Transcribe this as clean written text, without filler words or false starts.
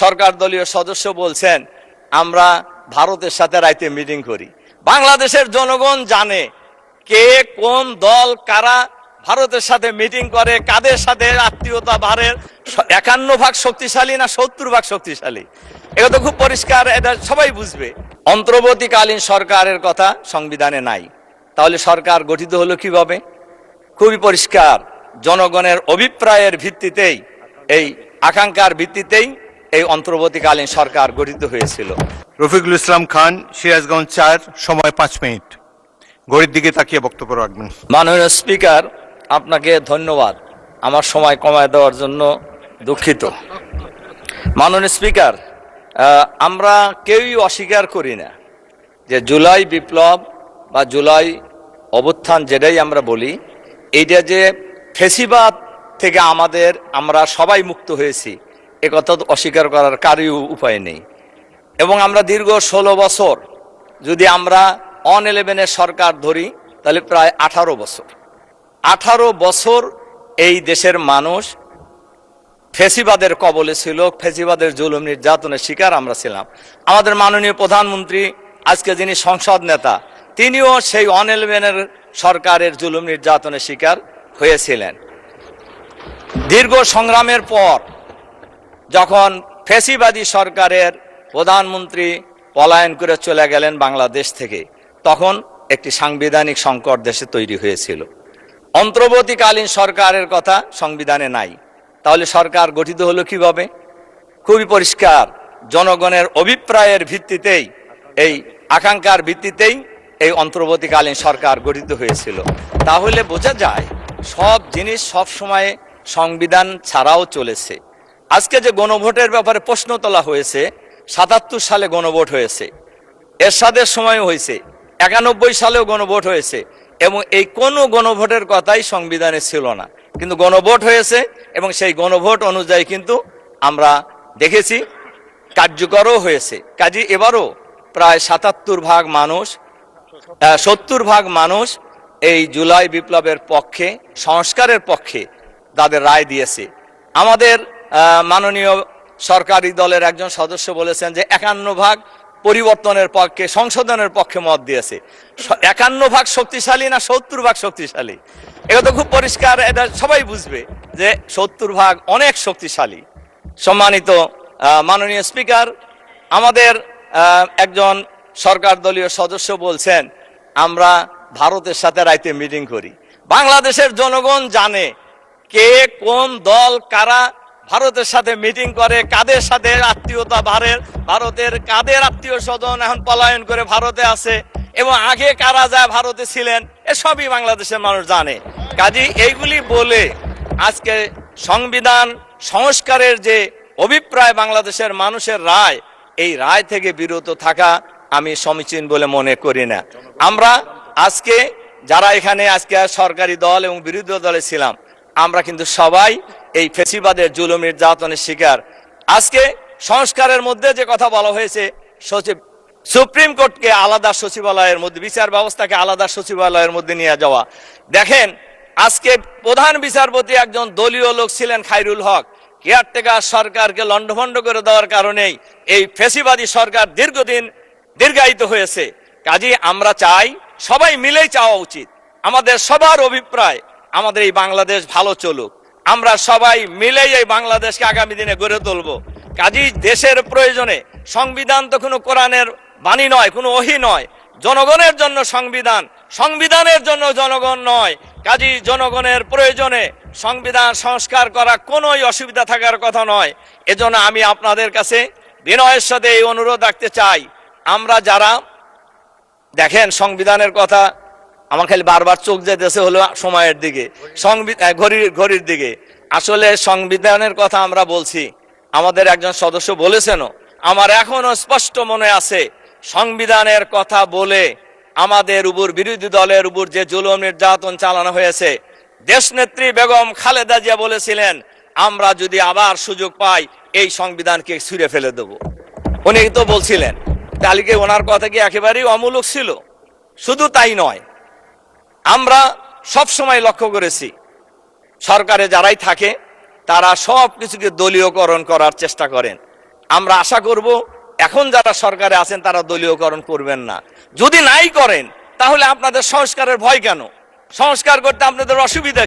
সরকার দলীয় সদস্য বলছেন আমরা ভারতের সাথে রাইতে মিটিং করি। বাংলাদেশের জনগণ জানে কে কোন দল কারা ভারতের সাথে মিটিং করে, কাদের সাথে আত্মীয়তা বাড়ের 51 ভাগ শক্তিশালী না 70 ভাগ শক্তিশালী, এটা তো খুব পরিষ্কার, এটা সবাই বুঝবে। অন্তর্বর্তীকালীন সরকারের কথা সংবিধানে নাই, তাহলে সরকার গঠিত হলো কিভাবে? খুবই পরিষ্কার, জনগণের অভিপ্রায়ের ভিত্তিতেই, এই আকাঙ্ক্ষার ভিত্তিতেই এই অন্তর্বর্তীকালীন সরকার গঠিত হয়েছিল। রফিকুল ইসলাম খান, সিরাজগঞ্জ 4, সময় 5 মিনিট। ঘড়ির দিকে তাকিয়ে বক্তব্য রাখবেন। মাননীয় স্পিকার, আপনাকে ধন্যবাদ আমার সময় কমায় দেওয়ার জন্য, দুঃখিত। মাননীয় স্পিকার, আমরা কেউই অস্বীকার করি না যে জুলাই বিপ্লব বা জুলাই অভ্যুত্থান যেটাই আমরা বলি, এইটা যে ফেসিবাদ থেকে আমরা সবাই মুক্ত হয়েছি, একথা তো অস্বীকার করার কারই উপায় নেই। এবং আমরা দীর্ঘ 16 বছর, যদি আমরা অন-11-এর সরকার ধরি তাহলে প্রায় 18 বছর এই দেশের মানুষ ফেসিবাদের কবলে ছিল, ফেসিবাদের জুলুম নির্যাতনের শিকার আমরা ছিলাম। আমাদের মাননীয় প্রধানমন্ত্রী, আজকে যিনি সংসদ নেতা, তিনিও সেই অন-11-এর সরকারের জুলুম নির্যাতনের শিকার হয়েছিলেন। দীর্ঘ সংগ্রামের পর যখন ফেসিবাদী সরকারের প্রধানমন্ত্রী পলায়ন করে চলে গেলেন বাংলাদেশ থেকে, তখন একটি সাংবিধানিক সংকট দেশে তৈরি হয়েছিল। অন্তর্বর্তীকালীন সরকারের কথা সংবিধানে নাই, তাহলে সরকার গঠিত হলো কিভাবে? খুবই পরিষ্কার, জনগণের অভিপ্রায়ের ভিত্তিতেই, এই আকাঙ্ক্ষার ভিত্তিতেই এই অন্তর্বর্তীকালীন সরকার গঠিত হয়েছিল। তাহলে বোঝা যায় সব জিনিস সব সময় সংবিধান ছাড়াও চলেছে। আজকে যে গণভোটের ব্যাপারে প্রশ্ন তোলা হয়েছে, 77 সালে গণভোট হয়েছে, এরশাদের সময়ও হয়েছে, 91 সালেও গণভোট হয়েছে, এবং এই কোনো গণভোটের কথাই সংবিধানে ছিল না, কিন্তু গণভোট হয়েছে এবং সেই গণভোট অনুযায়ী কিন্তু আমরা দেখেছি কার্যকরও হয়েছে। কাজে এবারও প্রায় 70 ভাগ মানুষ এই জুলাই বিপ্লবের পক্ষে, সংস্কারের পক্ষে তাদের রায় দিয়েছে। আমাদের মাননীয় সরকারি দলের একজন সদস্য বলেছেন যে 51 ভাগ পরিবর্তনের পক্ষে, সংশোধনের পক্ষে মত দিয়েছে। 51 ভাগ শক্তিশালী না 70 ভাগ শক্তিশালী, এটা তো খুব পরিষ্কার, এটা সবাই বুঝবে যে 70 ভাগ অনেক শক্তিশালী। সম্মানিত মাননীয় স্পিকার, আমাদের একজন সরকার দলীয় সদস্য বলছেন আমরা ভারতের সাথে রাইতে মিটিং করি। বাংলাদেশের জনগণ জানে কে কোন দল কারা ভারতের সাথে মিটিং করে, কাদের সাথে আত্মীয়তা বাড়ের, ভারতের কাদের আত্মীয় স্বজন এখন পলায়ন করে ভারতে আছে, এবং আগে কারা যায় ভারতে ছিলেন, এসবই বাংলাদেশের মানুষ জানে। কাজী এইগুলি বলে আজকে সংবিধান সংস্কারের যে অভিপ্রায় বাংলাদেশের মানুষের রায়, এই রায় থেকে বিরত থাকা আমি সমীচীন বলে মনে করি না। আমরা আজকে যারা এখানে আজকে সরকারি দল এবং বিরোধী দলে ছিলাম, আমরা কিন্তু সবাই এই ফেসিবাদের জুলুম নির্যাতনের শিকার। আজকে সংস্কারের মধ্যে যে কথা বলা হয়েছে, সুপ্রিম কোর্টকে আলাদা সচিবালয়ের মধ্যে, বিচার ব্যবস্থাকে আলাদা সচিবালয়ের মধ্যে নিয়ে যাওয়া। দেখেন, আজকে প্রধান বিচারপতি একজন দলীয় লোক ছিলেন খায়রুল হক, কেয়ারটেকার সরকারকে লন্ডভন্ড করে দেওয়ার কারণেই এই ফেসিবাদী সরকার দীর্ঘায়িত হয়েছে। কাজেই আমরা চাই, সবাই মিলেই চাওয়া উচিত, আমাদের সবার অভিপ্রায় আমাদের এই বাংলাদেশ ভালো চলুক, আমরা সবাই মিলেই এই বাংলাদেশকে আগামী দিনে গড়ে তুলব। কাজেই দেশের প্রয়োজনে, সংবিধান তো কোনো কোরআনের বাণী নয়, কোনো ওহী নয়, জনগণের জন্য সংবিধান, সংবিধানের জন্য জনগণ নয়। কাজেই জনগণের প্রয়োজনে সংবিধান সংস্কার করা কোনোই অসুবিধা থাকার কথা নয়। এজন্য আমি আপনাদের কাছে বিনয়ের সাথে এই অনুরোধ রাখতে চাই, আমরা যারা দেখেন সংবিধানের কথা, আমার খালি বারবার চোখ যেতেছে হলো সময়ের দিকে, ঘড়ির দিকে। আসলে সংবিধানের কথা আমরা বলছি, আমাদের একজন সদস্য বলেছেনও, আমার এখনো স্পষ্ট মনে আছে, সংবিধানের কথা বলে আমাদের উপর, বিরোধী দলের উপর যে জুলুম নির্যাতন চালানো হয়েছে, দেশনেত্রী বেগম খালেদা জিয়া বলেছিলেন আমরা যদি আবার সুযোগ পাই এই সংবিধানকে ছুঁড়ে ফেলে দেব। উনি তো বলছিলেন, তাহলে কি ওনার কথা কি একেবারেই অমূলক ছিল? শুধু তাই নয়, আমরা সব সময় লক্ষ্য করেছি সরকারে যারাই থাকে তারা সব কিছুকে দলীয়করণ করার চেষ্টা করেন। আমরা আশা করব এখন যারা সরকারে আছেন তারা দলীয়করণ করবেন না। যদি নাই করেন তাহলে আপনাদের সংস্কারের ভয় কেন? সংস্কার করতে আপনাদের অসুবিধা